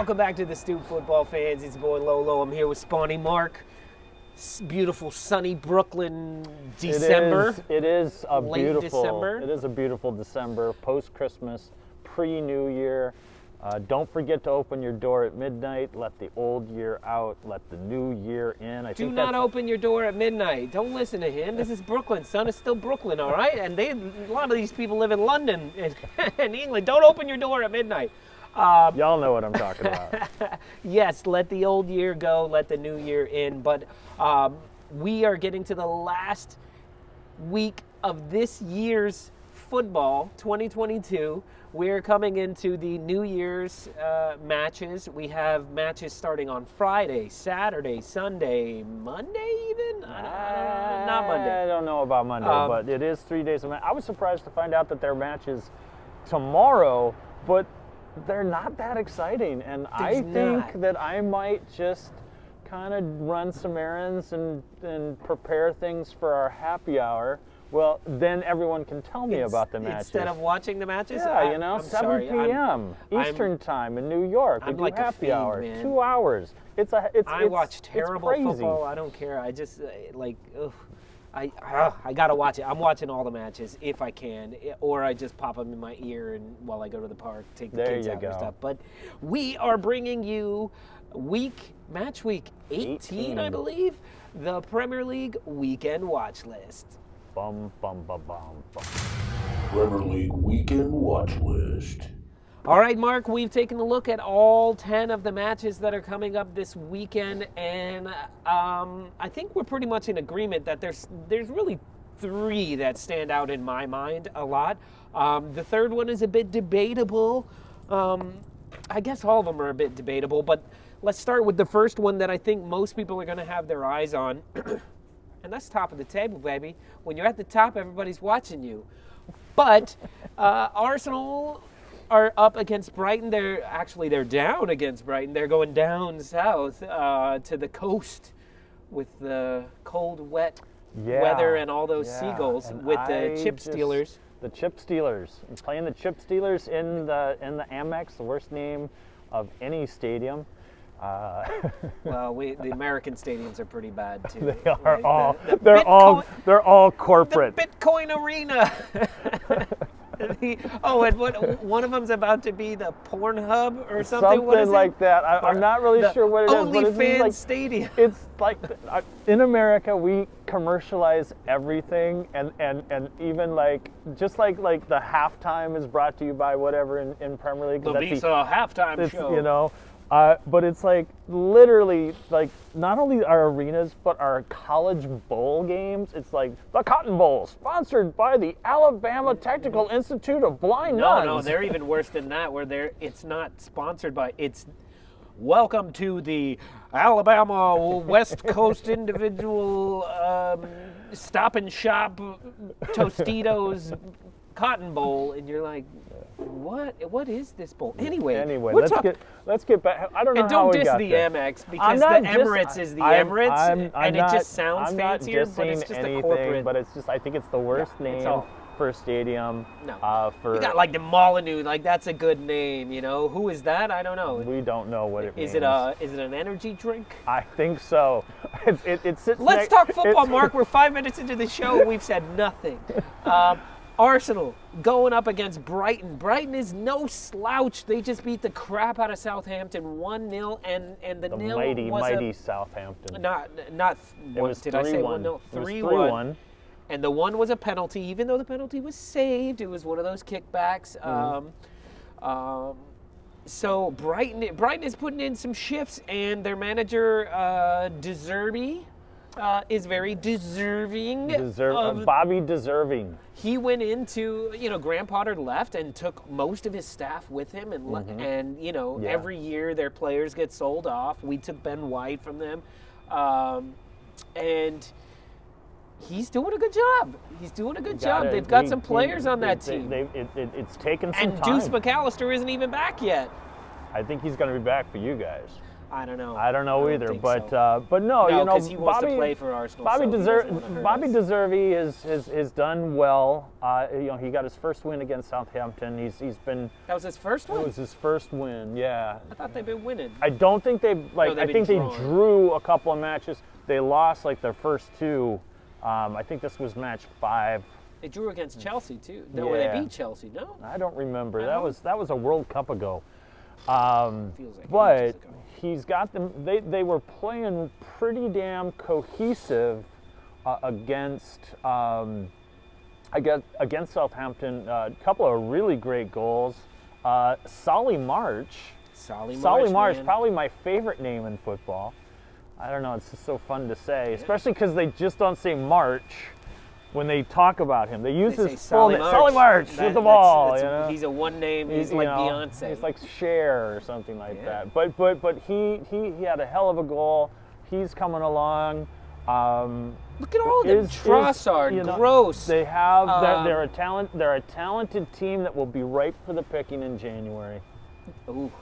Welcome back to the Stoop Football Fans. It's your boy Lolo. I'm here with Spawny Mark. Beautiful sunny Brooklyn December. It is a late beautiful December. It is a beautiful December, post-Christmas, pre-New Year. Don't forget to open your door at midnight. Let the old year out. Let the new year in. Do not open your door at midnight. Don't listen to him. This is Brooklyn, son. It's still Brooklyn, all right? And a lot of these people live in London and England. Don't open your door at midnight. Y'all know what I'm talking about. Yes, let the old year go. Let the new year in. But we are getting to the last week of this year's football, 2022. We're coming into the New Year's matches. We have matches starting on Friday, Saturday, Sunday, Monday even? Not Monday. I don't know about Monday, but it is 3 days of match. I was surprised to find out that there are matches tomorrow, but they're not that exciting. And I think that I might just kind of run some errands and prepare things for our happy hour. Well, then everyone can tell me about the matches. Instead of watching the matches? Yeah, 7 p.m. Eastern time in New York. We do like happy hour, man. 2 hours. I watch terrible football. I don't care. I just, I got to watch it. I'm watching all the matches if I can, or I just pop them in my ear and while I go to the park, take the kids out and stuff. But we are bringing you match week 18, I believe, the Premier League weekend watch list. Bum, bum, bum, bum, bum. Premier League weekend watch list. All right, Mark, we've taken a look at all 10 of the matches that are coming up this weekend, and I think we're pretty much in agreement that there's really 3 that stand out in my mind a lot. The third one is a bit debatable. I guess all of them are a bit debatable, but let's start with the first one that I think most people are going to have their eyes on. And that's top of the table, baby. When you're at the top, everybody's watching you. But Arsenal are up against Brighton. They're down against Brighton. They're going down south to the coast with the cold, wet weather and all those seagulls and with the Chip Stealers. The Chip Stealers. I'm playing the Chip Stealers in the Amex, the worst name of any stadium. Well, the American stadiums are pretty bad too. They are they're all corporate. The Bitcoin Arena. And one of them's about to be the Pornhub or something. Something like that. I'm not really sure what it is. OnlyFans Stadium. It's like in America we commercialize everything, and even just like the halftime is brought to you by whatever in Premier League. The Visa halftime show. You know. But it's literally not only our arenas, but our college bowl games. It's like the Cotton Bowl, sponsored by the Alabama Technical Institute of Blind Nuns. No, they're even worse than that, where it's not sponsored by, it's welcome to the Alabama West Coast Individual Stop and Shop Tostitos Cotton Bowl, and you're like, what is this bowl? Anyway, let's get back. I don't know and how don't we diss got the there. Amex, because the Emirates is the Emirates, and it just sounds fancier, but it's just anything, a corporate. But it's just, I think it's the worst name for a stadium. No, you got the ManU, that's a good name. You know, who is that? I don't know. We don't know what it means. Is it an energy drink? I think so. It sits. Let's talk football, Mark. We're 5 minutes into the show. We've said nothing. Arsenal going up against Brighton. Brighton is no slouch. They just beat the crap out of Southampton 1-0, and the nil was mighty Southampton. Not it was did I say 1-0? 3-1. And the one was a penalty, even though the penalty was saved. It was one of those kickbacks. So Brighton is putting in some shifts, and their manager De Zerbi is very deserving. Bobby deserving. He went into, Graham Potter left and took most of his staff with him, and every year their players get sold off. We took Ben White from them, and he's doing a good job. They've got some players on that team. It's taken some time. And Deuce McAllister isn't even back yet. I think he's going to be back for you guys. I don't know. I don't know either, think but so. but no, you know, because he wants Bobby to play for Arsenal. Bobby so he doesn't wanna hurt Bobby us. Deservey has done well. You know, he got his first win against Southampton. He's been. That was his first one? It was his first win. Yeah. I thought they'd been winning. I don't think they've they've I been think they drawing. drew a couple of matches. They lost like their first two. I think this was match 5. They drew against Chelsea too. No, where Yeah. they beat Chelsea. No. I don't remember. I That don't. was a World Cup ago. Feels like But ages ago. he's got them. They were playing pretty damn cohesive against Southampton. A couple of really great goals. Solly March. Solly March, man. probably my favorite name in football. I don't know. It's just so fun to say, especially because they just don't say March when they talk about him. They use They say his full name, Solly March, with the ball. You know? He's a one name. He's like Beyonce. He's like Cher or something like Yeah. that. But he had a hell of a goal. He's coming along. Look at all of them. Trossard, you know, Gross. They have. They're a talent. They're a talented team that will be ripe for the picking in January. Ooh.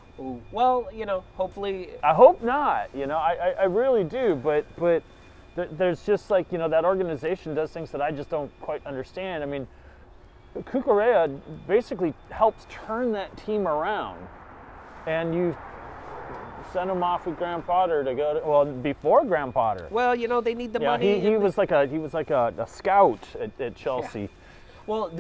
Well, you know, hopefully. I hope not. You know, I really do. But there's just like, you know, that organization does things that I just don't quite understand. I mean, Cucurella basically helps turn that team around, and you send him off with Graham Potter to go to, well, before Graham Potter. Well, you know, they need the Yeah, money. he was like a scout at Chelsea. Yeah. Well,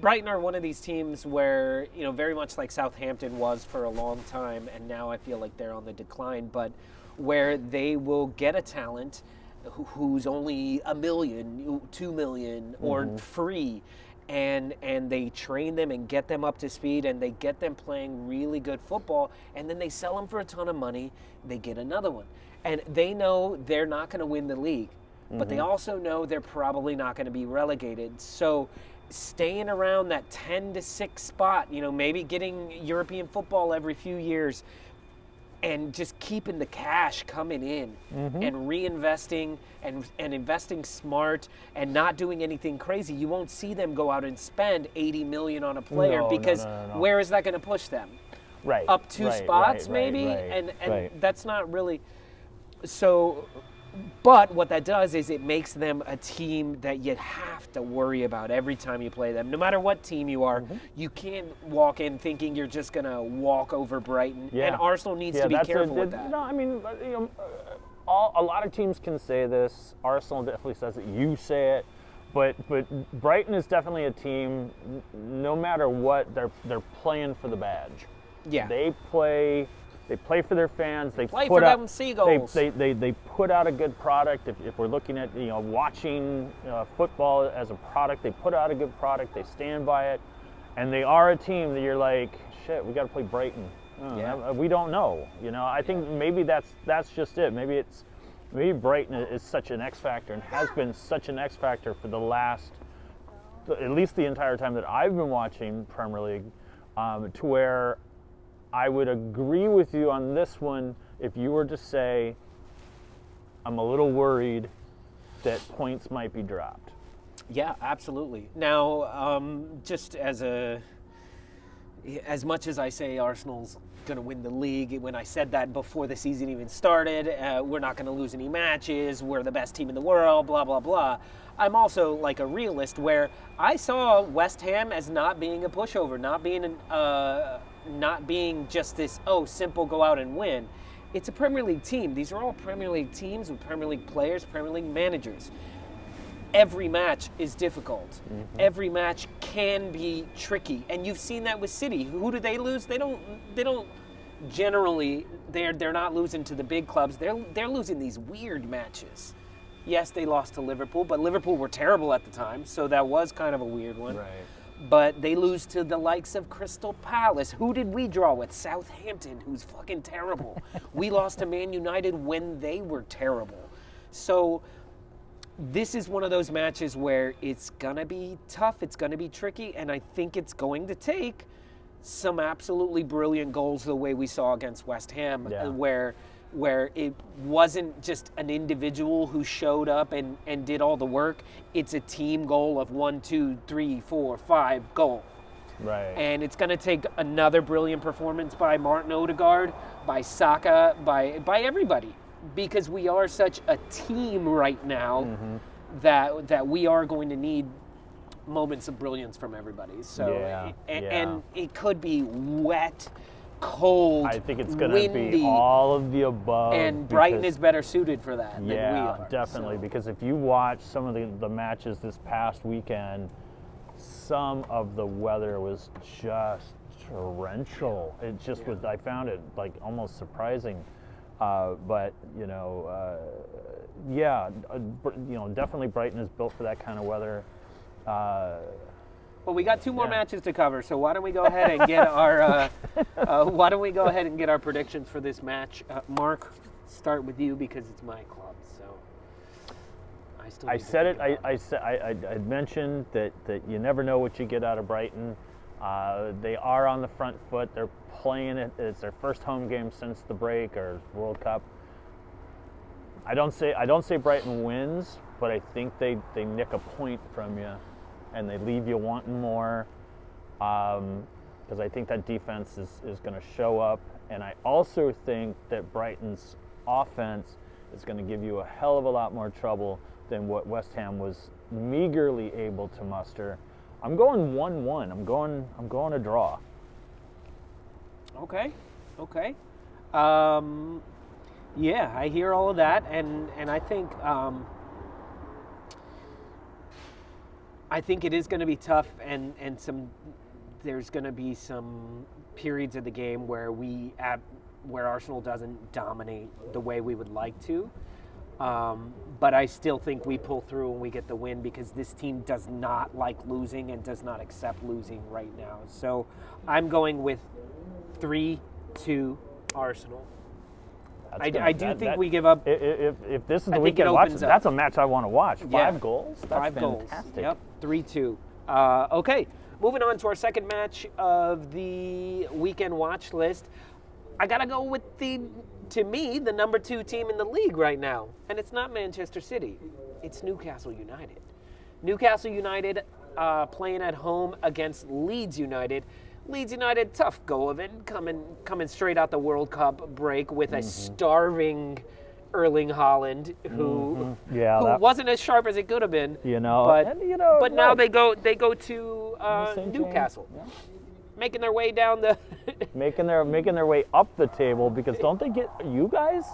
Brighton are one of these teams where, you know, very much like Southampton was for a long time, and now I feel like they're on the decline, but where they will get a talent who's only $1 million, $2 million, or free, and they train them and get them up to speed, and they get them playing really good football, and then they sell them for a ton of money. They get another one, and they know they're not going to win the league, but they also know they're probably not going to be relegated. So staying around that 10 to 6 spot, you know, maybe getting European football every few years, and just keeping the cash coming in and reinvesting and investing smart and not doing anything crazy. You won't see them go out and spend $80 million on a player because where is that going to push them? Right. Up 2 spots maybe? And that's not really so. But what that does is it makes them a team that you have to worry about every time you play them. No matter what team you are, you can't walk in thinking you're just going to walk over Brighton. Yeah. And Arsenal needs to be careful with that. No, I mean, you know, a lot of teams can say this. Arsenal definitely says it. You say it. But Brighton is definitely a team, no matter what, they're playing for the badge. Yeah. They play for their fans. They play put for out, them Seagulls. They put out a good product. If we're looking at, you know, watching football as a product, they put out a good product. They stand by it, and they are a team that you're like, shit, we got to play Brighton. We don't know. You know, I think maybe that's just it. Maybe Brighton is such an X factor and has been such an X factor for the last, at least the entire time that I've been watching Premier League, to where I would agree with you on this one if you were to say, I'm a little worried that points might be dropped. Yeah, absolutely. Now, just as much as I say Arsenal's going to win the league, when I said that before the season even started, we're not going to lose any matches, we're the best team in the world, blah, blah, blah. I'm also like a realist where I saw West Ham as not being a pushover, not being just this, simple go out and win. It's a Premier League team. These are all Premier League teams with Premier League players, Premier League managers. Every match is difficult. Every match can be tricky. And you've seen that with City. Who do they lose? They don't generally, they're not losing to the big clubs. They're losing these weird matches. Yes, they lost to Liverpool, but Liverpool were terrible at the time, so that was kind of a weird one. Right. But they lose to the likes of Crystal Palace. Who did we draw with? Southampton, who's fucking terrible. We lost to Man United when they were terrible. So this is one of those matches where it's going to be tough, it's going to be tricky, and I think it's going to take some absolutely brilliant goals the way we saw against West Ham, where it wasn't just an individual who showed up and did all the work. It's a team goal of 1, 2, 3, 4, 5 goal. Right. And it's going to take another brilliant performance by Martin Odegaard, by Saka, by everybody, because we are such a team right now that we are going to need moments of brilliance from everybody. So and it could be wet, cold, I think it's going to windy, be all of the above. and Brighton is better suited for that than we are. Definitely. So. Because if you watch some of the matches this past weekend, some of the weather was just torrential. It just was. I found it like almost surprising. But definitely Brighton is built for that kind of weather. Well, we got 2 more matches to cover, so why don't we go ahead and get our predictions for this match? Mark, start with you because it's my club. So I said it. I mentioned that you never know what you get out of Brighton. They are on the front foot. They're playing it. It's their first home game since the break or World Cup. I don't say Brighton wins, but I think they nick a point from you, and they leave you wanting more. Because I think that defense is going to show up, and I also think that Brighton's offense is going to give you a hell of a lot more trouble than what West Ham was meagerly able to muster. I'm going 1-1. I'm going a draw. Okay. Yeah, I hear all of that, and I think it is going to be tough, and there's going to be some periods of the game where where Arsenal doesn't dominate the way we would like to. But I still think we pull through and we get the win because this team does not like losing and does not accept losing right now. So I'm going with 3-2 Arsenal. I do think we give up. If this is the weekend watch, that's a match I want to watch. 5 goals? That's 5 fantastic. goals. Yep, 3-2. Okay, moving on to our second match of the weekend watch list. I got to go with to me, the number 2 team in the league right now. And it's not Manchester City. It's Newcastle United. Newcastle United playing at home against Leeds United. Leeds United, tough go of it, coming straight out the World Cup break with a starving Erling Haaland who wasn't as sharp as it could have been. But now they go to Newcastle. Yeah. Making their way down the making their way up the table, because don't they get you guys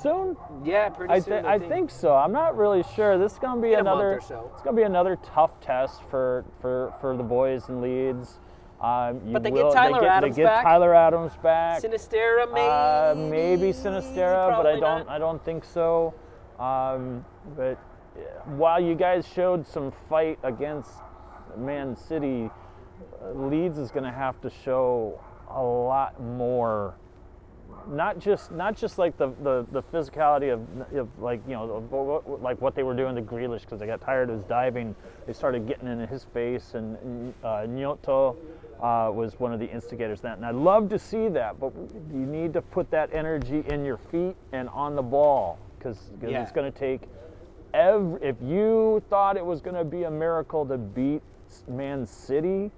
soon? Yeah, pretty soon. I think so. I'm not really sure. This is going to be another. It's going to be another tough test for the boys in Leeds. But they get Tyler Adams back. They get Tyler Adams back. Sinistera, maybe Sinistera, but I don't think so. But while you guys showed some fight against Man City, Leeds is going to have to show a lot more. Not just like the physicality of like like what they were doing to Grealish, because they got tired of his diving. They started getting into his face, and Nyoto was one of the instigators of that. And I love to see that, but you need to put that energy in your feet and on the ball, because it's going to take. If you thought it was going to be a miracle to beat Man City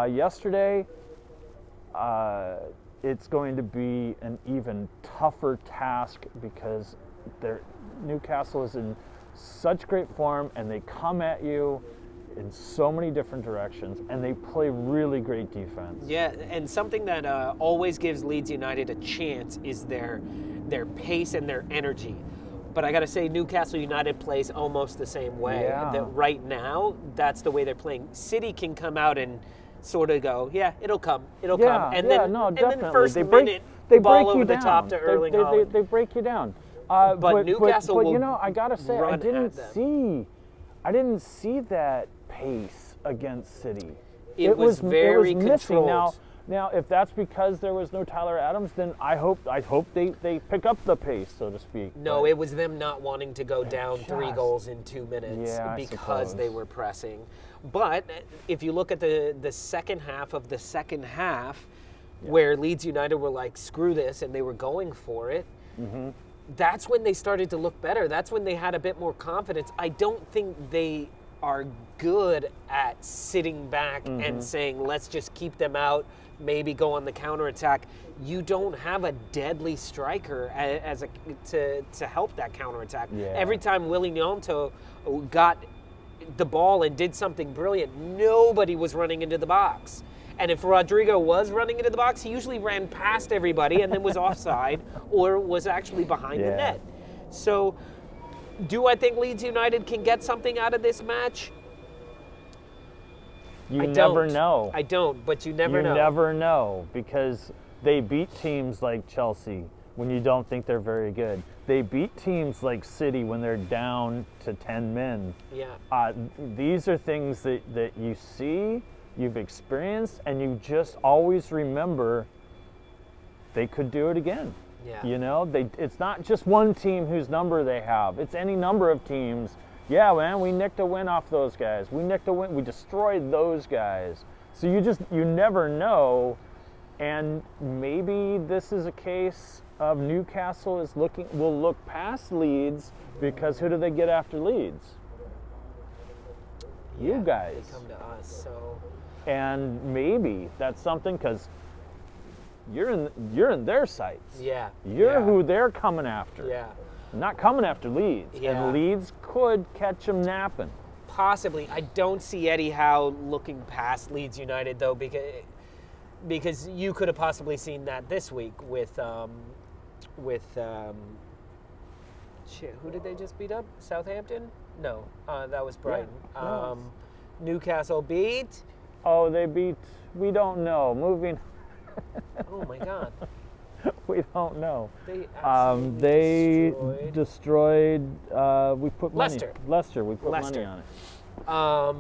yesterday, it's going to be an even tougher task, because Newcastle is in such great form, and they come at you in so many different directions, and they play really great defense. Yeah, and something that always gives Leeds United a chance is their pace and their energy. But I got to say, Newcastle United plays almost the same way. Yeah. That right now, that's the way they're playing. City can come out and sort of go, it'll come. And then first minute, ball over the top to Erling Haaland. They break you down. But Newcastle will I gotta say, I didn't see that pace against City. It was very missing. controlled. Now, if that's because there was no Tyler Adams, then I hope they pick up the pace, so to speak. No, it was them not wanting to go down 3 goals in 2 minutes because they were pressing. But if you look at the second half of the second half, where Leeds United were like, screw this, and they were going for it, that's when they started to look better. That's when they had a bit more confidence. I don't think they are good at sitting back and saying, let's just keep them out, maybe go on the counterattack. You don't have a deadly striker to help that counterattack. Yeah. Every time Willie Gnonto got the ball and did something brilliant, nobody was running into the box. And if Rodrigo was running into the box, he usually ran past everybody and then was offside or was actually behind the net. So do I think Leeds United can get something out of this match? You never know. I don't, but you never know. You never know, because they beat teams like Chelsea when you don't think they're very good. They beat teams like City when they're down to 10 men. Yeah. These are things that you see, you've experienced, and you just always remember they could do it again. Yeah. You know, it's not just one team whose number they have. It's any number of teams. Yeah, man, we nicked a win off those guys. We nicked a win. We destroyed those guys. So you never know. And maybe this is a case of Newcastle will look past Leeds, because who do they get after Leeds? You guys. They come to us, so. And maybe that's something, because you're in their sights. Yeah. You're who they're coming after. Yeah. Not coming after Leeds. Yeah. And Leeds could catch them napping. Possibly. I don't see Eddie Howe looking past Leeds United, though, because you could have possibly seen that this week with who did they just beat up? Southampton? No, that was Brighton. Yeah. Newcastle beat. Oh, they beat. We don't know. Moving. Oh my God. We don't know. They destroyed. We put money. Leicester. We put Leicester. money on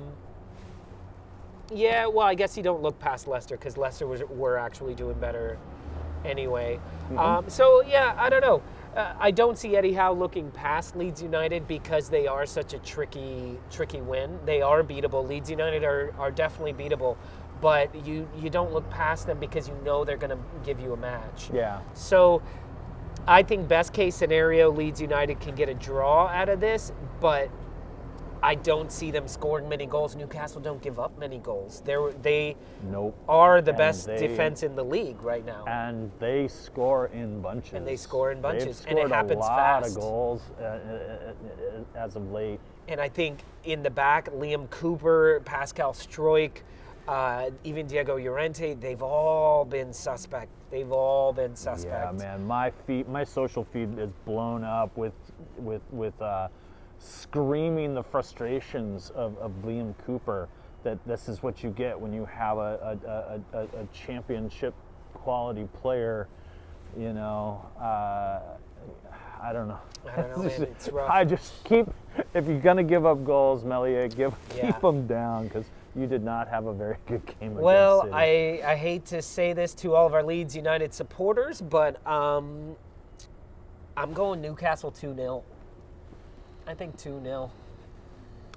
it. Yeah. Well, I guess you don't look past Leicester, because Leicester were actually doing better anyway. So yeah, I don't know. I don't see Eddie Howe looking past Leeds United, because they are such a tricky win. They are beatable. Leeds United are definitely beatable. But you don't look past them, because you know they're going to give you a match. Yeah. So I think best case scenario, Leeds United can get a draw out of this, but I don't see them scoring many goals. Newcastle don't give up many goals. They are the best defense in the league right now. And they score in bunches. And it happens a lot fast. of goals as of late. And I think in the back, Liam Cooper, Pascal Struijk, even Diego Llorente, they've all been suspect. Yeah, man, my social feed is blown up with screaming the frustrations of Liam Cooper, that this is what you get when you have a championship quality player. You know, I don't know. Man, it's rough. I just if you're gonna give up goals, Melia, keep them down, because you did not have a very good game against City. I hate to say this to all of our Leeds United supporters, but I'm going Newcastle 2-0. I think 2-0.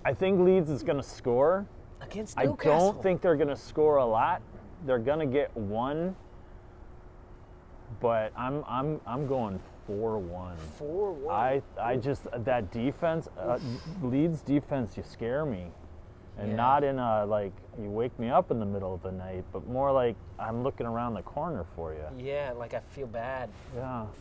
I think Leeds is going to score. Against Newcastle. I don't think they're going to score a lot. They're going to get one. But I'm going 4-1. 4-1. I just, that defense, Leeds defense, you scare me. And not in a, like, you wake me up in the middle of the night, but more like I'm looking around the corner for you. Yeah, like I feel bad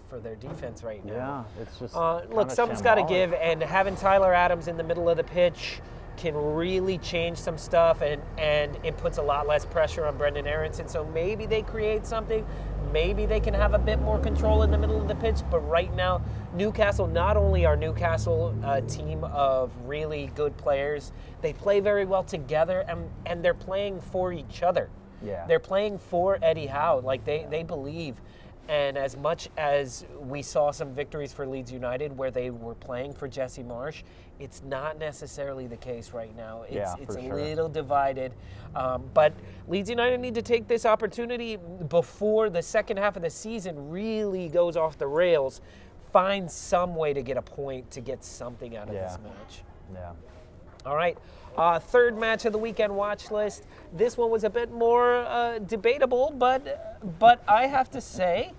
for their defense right now. Yeah, it's just look, something's got to give, and having Tyler Adams in the middle of the pitch can really change some stuff, and it puts a lot less pressure on Brendan Aronson. So maybe they create something. Maybe they can have a bit more control in the middle of the pitch. But right now, Newcastle, not only are Newcastle a team of really good players, they play very well together, and they're playing for each other. Yeah. They're playing for Eddie Howe. Like, they believe. And as much as we saw some victories for Leeds United where they were playing for Jesse Marsch, it's not necessarily the case right now. It's a little divided. But Leeds United need to take this opportunity before the second half of the season really goes off the rails. Find some way to get a point, to get something out of this match. Yeah. All right. Third match of the weekend watch list. This one was a bit more debatable, but I have to say,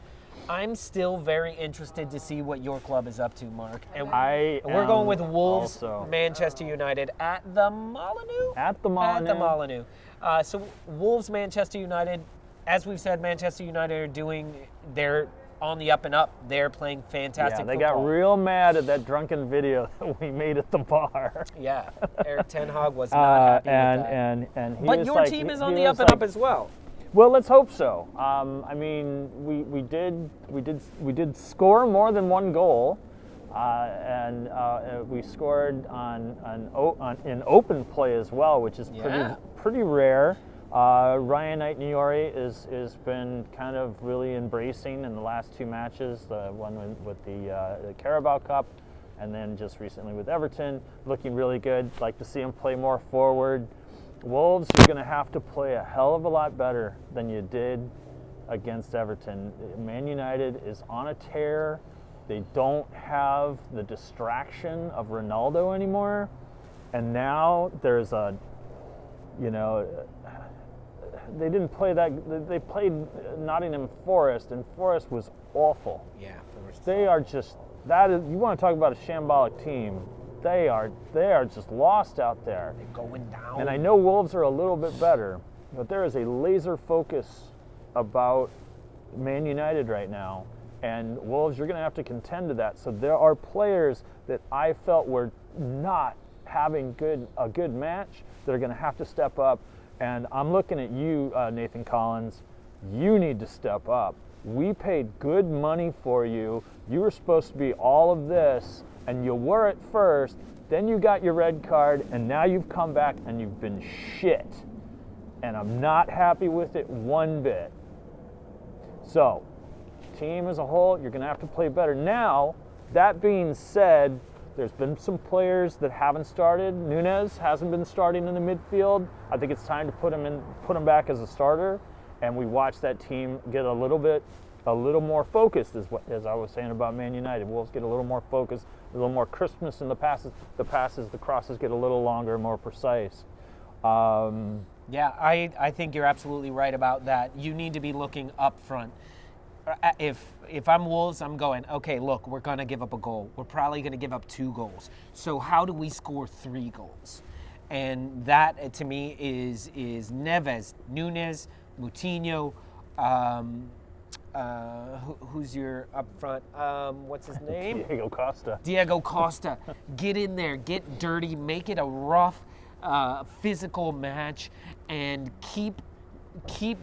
I'm still very interested to see what your club is up to, Mark. And we're going with Wolves, also. Manchester United at the Molyneux? At the Molyneux. At the Molyneux. So Wolves, Manchester United, as we've said, Manchester United they're on the up and up. They're playing fantastic they football. got real mad at that drunken video that we made at the bar. Yeah, Eric Ten Hag was not happy with that. And he but was your like, team is he on the was up and like, up as well. Well, let's hope so. I mean, we did score more than one goal, and we scored in open play as well, which is pretty rare. Ryan Knight-Niori is been kind of really embracing in the last two matches, the one with the Carabao Cup, and then just recently with Everton, looking really good. Like to see him play more forward. Wolves, you're going to have to play a hell of a lot better than you did against Everton. Man United is on a tear. They don't have the distraction of Ronaldo anymore. And now there's they didn't play that. They played Nottingham Forest, and Forest was awful. Yeah, Forest. They are just, you want to talk about a shambolic team. They are just lost out there. They're going down. And I know Wolves are a little bit better, but there is a laser focus about Man United right now. And Wolves, you're going to have to contend to that. So there are players that I felt were not having a good match that are going to have to step up. And I'm looking at you, Nathan Collins. You need to step up. We paid good money for you. You were supposed to be all of this. And you were at first, then you got your red card, and now you've come back and you've been shit. And I'm not happy with it one bit. So, team as a whole, you're going to have to play better. Now, that being said, there's been some players that haven't started. Nunez hasn't been starting in the midfield. I think it's time to put him back as a starter. And we watched that team get a little more focused, as I was saying about Man United. Wolves get a little more focused, a little more crispness in the passes. The crosses get a little longer, more precise. Yeah, I think you're absolutely right about that. You need to be looking up front. If I'm Wolves, I'm going, okay, look, we're going to give up a goal. We're probably going to give up 2 goals. So how do we score 3 goals? And that, to me, is Neves, Nunez, Moutinho, who's your up front? What's his name? Diego Costa. Get in there, get dirty, make it a rough, physical match, and keep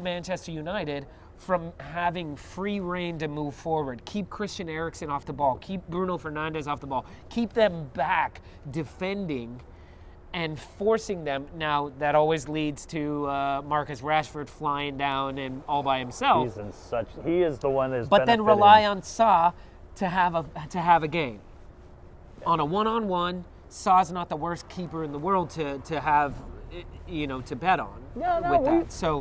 Manchester United from having free reign to move forward. Keep Christian Eriksen off the ball. Keep Bruno Fernandes off the ball. Keep them back defending and forcing them. Now, that always leads to Marcus Rashford flying down and all by himself. He is the one that's But then rely on Sa to have a game. On a one-on-one, Sa's not the worst keeper in the world to have, to bet on.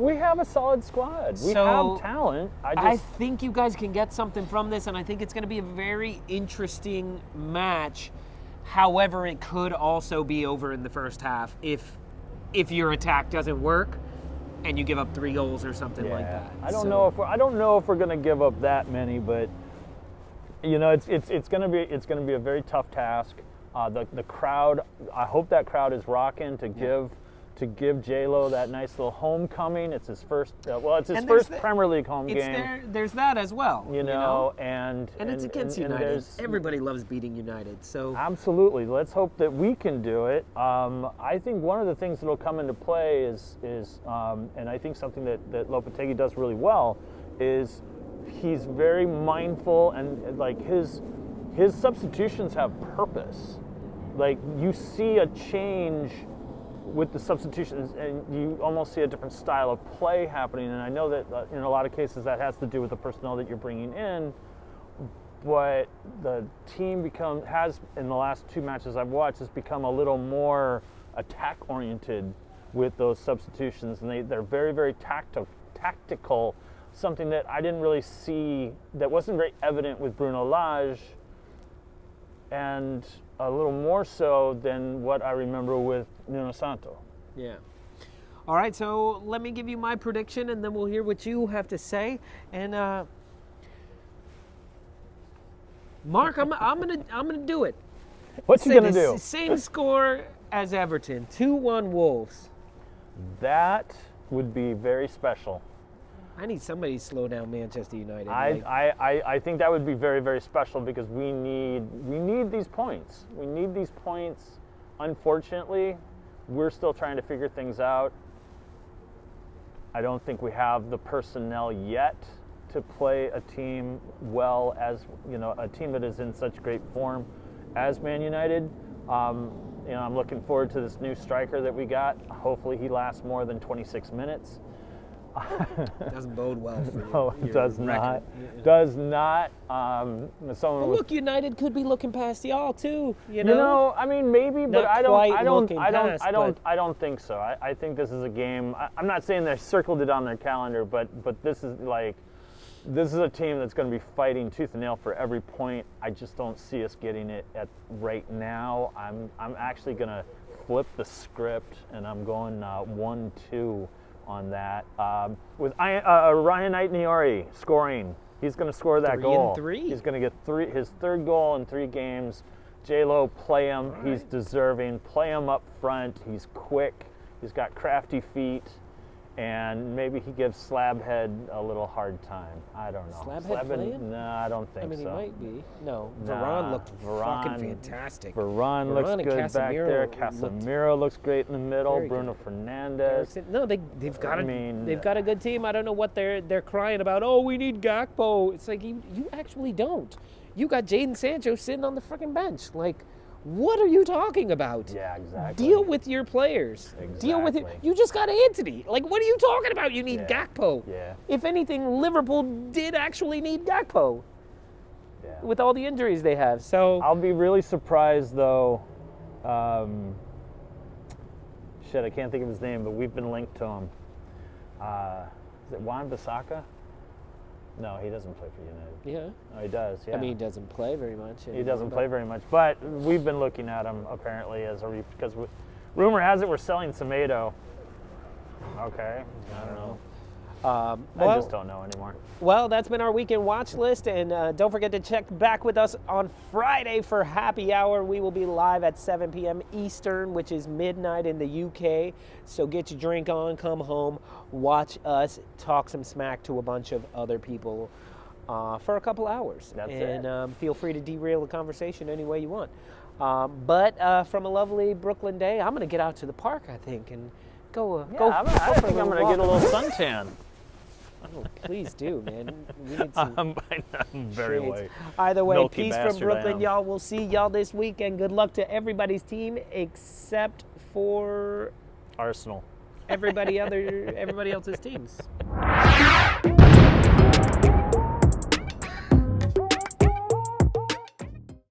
We have a solid squad. We have talent. I think you guys can get something from this, and I think it's going to be a very interesting match. However, it could also be over in the first half if your attack doesn't work and you give up 3 goals or something like that. I don't know if we're going to give up that many, but it's going to be a very tough task. The crowd, I hope that crowd is rocking to give J-Lo that nice little homecoming. It's his first first Premier League home game. There's that as well. And it's against United. Everybody loves beating United. So absolutely. Let's hope that we can do it. I think one of the things that will come into play is and I think something that Lopetegui does really well is he's very mindful, and like his substitutions have purpose. Like you see a change with the substitutions, and you almost see a different style of play happening. And I know that in a lot of cases that has to do with the personnel that you're bringing in, but the team has in the last 2 matches I've watched has become a little more attack oriented with those substitutions, and they're very, very tactical, something that I didn't really see, that wasn't very evident with Bruno Lage, and a little more so than what I remember with Nuno Santo. Yeah. All right, so let me give you my prediction, and then we'll hear what you have to say. And Mark, I'm gonna do it. What's he Say gonna the do? Same score as Everton, 2-1 Wolves. That would be very special. I need somebody to slow down Manchester United. I think that would be very, very special because we need these points. We need these points. Unfortunately, we're still trying to figure things out. I don't think we have the personnel yet to play a team well as, a team that is in such great form as Man United. I'm looking forward to this new striker that we got. Hopefully he lasts more than 26 minutes. Doesn't bode well for you. No, it does not. Does not. Well, look, United could be looking past y'all too. Maybe, but Not I quite don't think so. I think this is a game. I'm not saying they circled it on their calendar, but this is a team that's going to be fighting tooth and nail for every point. I just don't see us getting it at right now. I'm actually going to flip the script, and I'm going 1-2 on that. With Ryan Aitniori scoring. He's going to score that goal. 3-3. He's going to get his third goal in 3 games. J-Lo, play him. Right. He's deserving. Play him up front. He's quick. He's got crafty feet. And maybe he gives Slabhead a little hard time. I don't know. Slabhead playing? No, I don't think so. He might be. No, Nah, Varane looked fucking fantastic. Varane looks and good back there. Casemiro Casemiro looks great in the middle. very Bruno good. Fernandes. No, they've got they've got a good team. I don't know what they're crying about. Oh, we need Gakpo. It's like you actually don't. You got Jadon Sancho sitting on the freaking bench. Like, what are you talking about? Yeah, exactly. Deal with your players. Deal with it. Exactly. You just got Antony. Like, what are you talking about? You need Gakpo. Yeah. If anything, Liverpool did actually need Gakpo Yeah. with all the injuries they have. So I'll be really surprised, though. I can't think of his name, but we've been linked to him. Is it Wan-Bissaka? No, he doesn't play for United. yeah. Oh, he does, yeah. I mean, he doesn't play very much. He doesn't play very much, but we've been looking at him apparently because rumor has it we're selling Semedo. Okay, I don't know. I just don't know anymore. Well, that's been our weekend watch list, and don't forget to check back with us on Friday for happy hour. We will be live at 7 p.m. Eastern, which is midnight in the UK. So get your drink on, come home, watch us talk some smack to a bunch of other people for a couple hours. That's and feel free to derail the conversation any way you want. But from a lovely Brooklyn day, I'm going to get out to the park, I think, and go. I think I'm going to get a little suntan. Oh, please do, man. We need some I'm very shades. white. Either way, Milky peace from bastard I Brooklyn, am. y'all. We'll see y'all this weekend. Good luck to everybody's team except for Arsenal. everybody else's teams.